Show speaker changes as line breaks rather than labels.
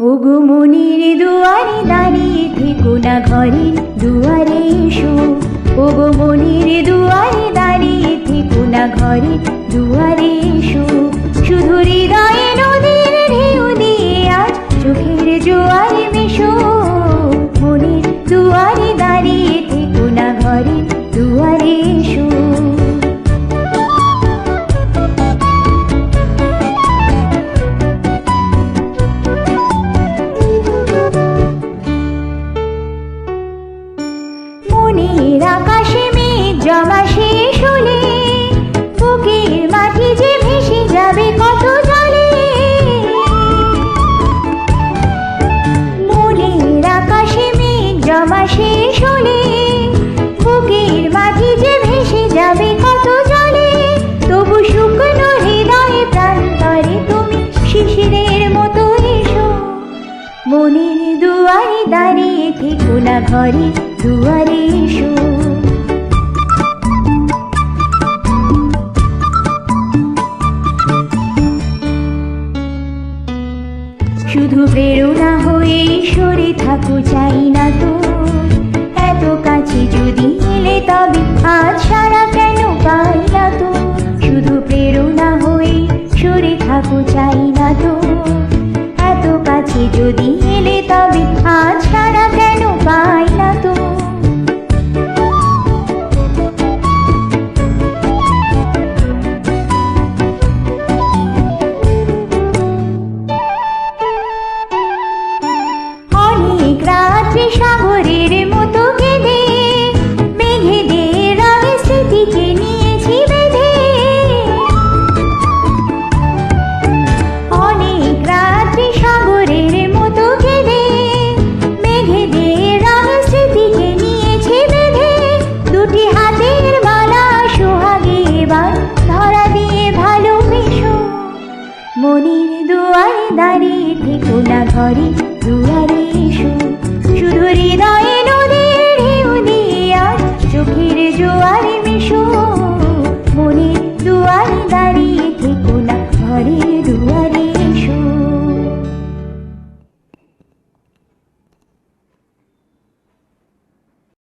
ওগো মনির দুয়ারে দাঁড়িয়ে থেকো না ঘরের দুয়ারে এসো। ওগো মনির দুয়ারে দাঁড়িয়ে থেকো না ঘরের দুয়ারে এসো। শুধু হৃদয়ে নদীর ঢেউ দিয়ে আজ চোখের জোয়ারে মেশো। মনির দুয়ারে দাঁড়িয়ে থেকো না ঘরের দুয়ারে এসো। মনের আকাশে মেঘ জমা শেষ হলে বুকের মাটি যে ভেসে যাবে কত জলে। মনের আকাশে মেঘ জমা শেষ হলে বুকের মাটি যে ভেসে যাবে কত জলে। তবু শুকনো হৃদয়ে প্রান্তরে তুমি শিশিরের মতো এসো। মনের দুয়ারে দাঁড়িয়ে থেকো না ঘরে দুয়ারে এসো। শুধু প্রেরণা হয়ে সরে থাকো চাই না তো। এত কাছে যদি এলে তবে আজ সারা কেন পাই না তো। শুধু প্রেরণা হয়ে সরে থাকো চাই না তো। এত কাছে যদি এলে তবে আজ সারা কেন পাই না তো। অনেক রাত্রে সাগরের মতো কেঁদে মেঘেদের রঙে স্মৃতিকে নিয়েছি বেঁধে। অনেক রাত্রে সাগরের মতো কেঁদে মেঘেদের রঙে স্মৃতিকে নিয়েছি বেঁধে। দুটি হাতের মালা সোহাগে এবার ধরা দিয়ে ভালোবেসো। মনির দুয়ারে দাঁড়িয়ে থেকো না ঘরে